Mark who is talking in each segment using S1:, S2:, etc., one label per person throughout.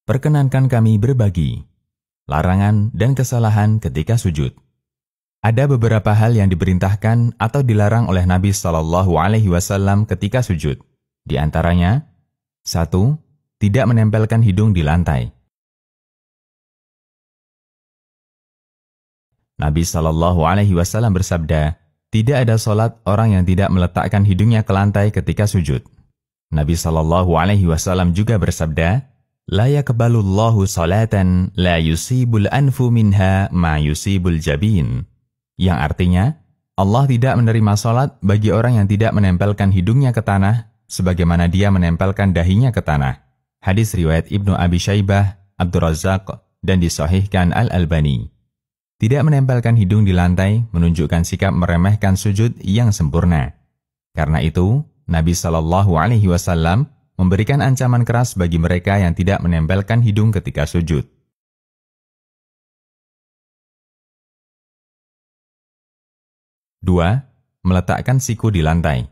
S1: perkenankan kami berbagi larangan dan kesalahan ketika sujud. Ada beberapa hal yang diperintahkan atau dilarang oleh Nabi SAW ketika sujud. Di antaranya, 1. Tidak menempelkan hidung di lantai. Nabi SAW bersabda, tidak ada solat orang yang tidak meletakkan hidungnya ke lantai ketika sujud. Nabi SAW juga bersabda, la yaqbalullahu salatan la yusibul anfu minha ma yusibul jabin. Yang artinya, Allah tidak menerima salat bagi orang yang tidak menempelkan hidungnya ke tanah, sebagaimana dia menempelkan dahinya ke tanah. Hadis riwayat Ibnu Abi Syaibah, Abdur Razzaq, dan disahihkan Al-Albani. Tidak menempelkan hidung di lantai menunjukkan sikap meremehkan sujud yang sempurna. Karena itu, Nabi SAW memberikan ancaman keras bagi mereka yang tidak menempelkan hidung ketika sujud. 2. Meletakkan siku di lantai.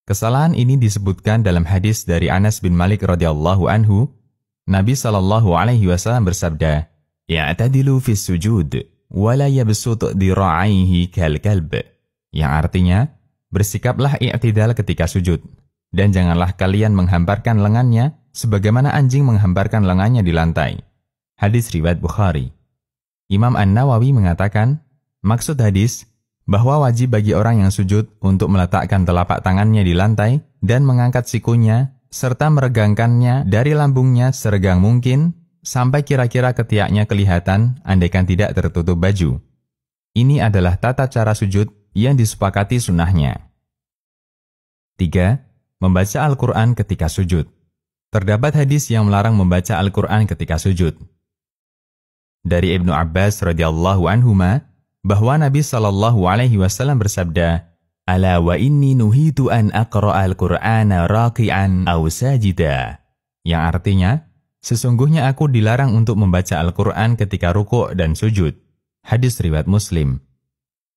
S1: Kesalahan ini disebutkan dalam hadis dari Anas bin Malik radhiyallahu anhu. Nabi SAW bersabda, "I'tadilu fis sujud, wa la yabsut dira'aihi kal kalb." Yang artinya, bersikaplah i'tidal ketika sujud, dan janganlah kalian menghamparkan lengannya sebagaimana anjing menghamparkan lengannya di lantai. Hadis riwayat Bukhari. Imam An-Nawawi mengatakan, maksud hadis, bahwa wajib bagi orang yang sujud untuk meletakkan telapak tangannya di lantai dan mengangkat sikunya, serta meregangkannya dari lambungnya seregang mungkin, sampai kira-kira ketiaknya kelihatan andaikan tidak tertutup baju. Ini adalah tata cara sujud yang disepakati sunnahnya. 3. Membaca Al-Quran ketika sujud. Terdapat hadis yang melarang membaca Al-Quran ketika sujud. Dari Ibnu Abbas radhiyallahu anhuma, bahwa Nabi SAW bersabda, "Ala wa inni nuhitu an aqra'al Qur'ana raqi'an aw sajida." Yang artinya, sesungguhnya aku dilarang untuk membaca Al-Quran ketika rukuk dan sujud. Hadis riwayat Muslim.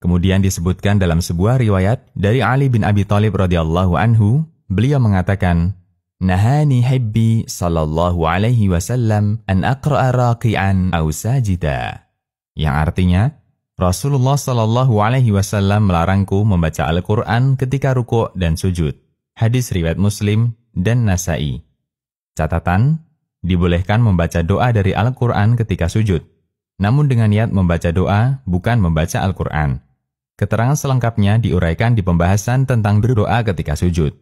S1: Kemudian disebutkan dalam sebuah riwayat dari Ali bin Abi Thalib radhiyallahu anhu, beliau mengatakan, "Nahani hibbi sallallahu alaihi wasallam an aqra'a raqi'an aw sajida." Yang artinya, Rasulullah Shallallahu Alaihi Wasallam melarangku membaca Al-Quran ketika rukuk dan sujud. Hadis riwayat Muslim dan Nasai. Catatan, dibolehkan membaca doa dari Al-Quran ketika sujud, namun dengan niat membaca doa, bukan membaca Al-Quran. Keterangan selengkapnya diuraikan di pembahasan tentang berdoa ketika sujud.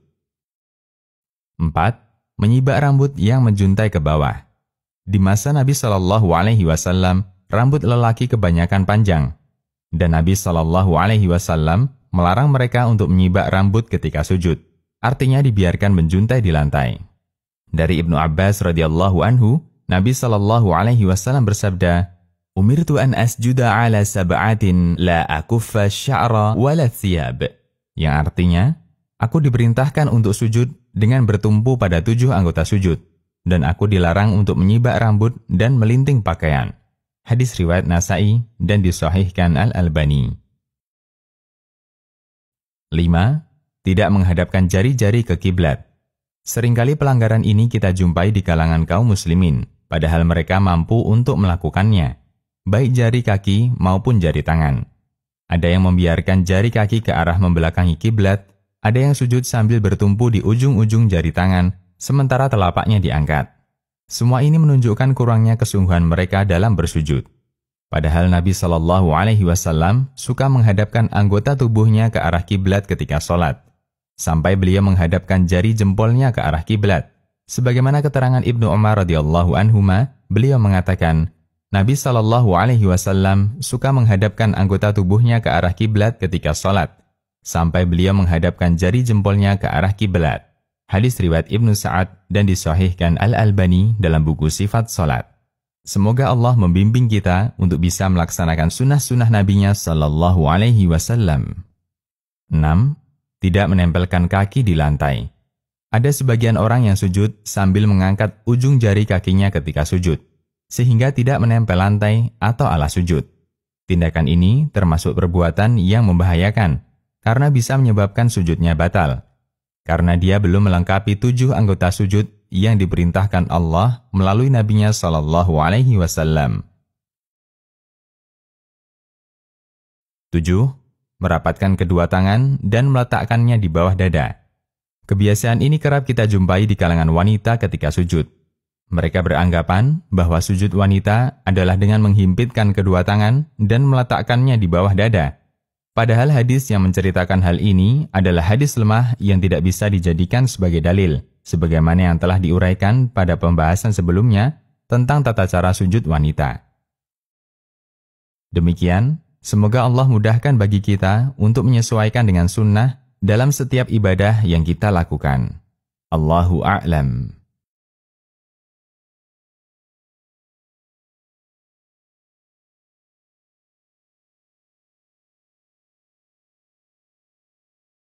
S1: 4. Menyibak rambut yang menjuntai ke bawah. Di masa Nabi Shallallahu Alaihi Wasallam, rambut lelaki kebanyakan panjang. Dan Nabi SAW melarang mereka untuk menyibak rambut ketika sujud. Artinya dibiarkan menjuntai di lantai. Dari Ibnu Abbas radhiyallahu anhu, Nabi SAW bersabda, "Umirtu an asjuda ala sab'atin la akuffa sya'ra wala thiyab." Yang artinya, aku diperintahkan untuk sujud dengan bertumpu pada 7 anggota sujud, dan aku dilarang untuk menyibak rambut dan melinting pakaian. Hadis riwayat Nasai dan disahihkan Al-Albani. 5. Tidak menghadapkan jari-jari ke kiblat. Seringkali pelanggaran ini kita jumpai di kalangan kaum muslimin, padahal mereka mampu untuk melakukannya, baik jari kaki maupun jari tangan. Ada yang membiarkan jari kaki ke arah membelakangi kiblat, ada yang sujud sambil bertumpu di ujung-ujung jari tangan, sementara telapaknya diangkat. Semua ini menunjukkan kurangnya kesungguhan mereka dalam bersujud. Padahal Nabi SAW suka menghadapkan anggota tubuhnya ke arah kiblat ketika sholat, sampai beliau menghadapkan jari jempolnya ke arah kiblat. Sebagaimana keterangan Ibnu Umar radhiyallahu anhuma, beliau mengatakan, Nabi SAW suka menghadapkan anggota tubuhnya ke arah kiblat ketika sholat, sampai beliau menghadapkan jari jempolnya ke arah kiblat. Hadis riwayat Ibnu Sa'ad dan disahihkan Al-Albani dalam buku Sifat Salat. Semoga Allah membimbing kita untuk bisa melaksanakan sunnah-sunnah Nabi-Nya Sallallahu Alaihi Wasallam. 6. Tidak menempelkan kaki di lantai. Ada sebagian orang yang sujud sambil mengangkat ujung jari kakinya ketika sujud, sehingga tidak menempel lantai atau alas sujud. Tindakan ini termasuk perbuatan yang membahayakan, karena bisa menyebabkan sujudnya batal. karena dia belum melengkapi 7 anggota sujud yang diperintahkan Allah melalui Nabi-Nya Shallallahu Alaihi Wasallam. 7. Merapatkan kedua tangan dan meletakkannya di bawah dada. Kebiasaan ini kerap kita jumpai di kalangan wanita ketika sujud. Mereka beranggapan bahwa sujud wanita adalah dengan menghimpitkan kedua tangan dan meletakkannya di bawah dada. Padahal hadis yang menceritakan hal ini adalah hadis lemah yang tidak bisa dijadikan sebagai dalil, sebagaimana yang telah diuraikan pada pembahasan sebelumnya tentang tata cara sujud wanita. Demikian, semoga Allah mudahkan bagi kita untuk menyesuaikan dengan sunnah dalam setiap ibadah yang kita lakukan. Allahu a'lam.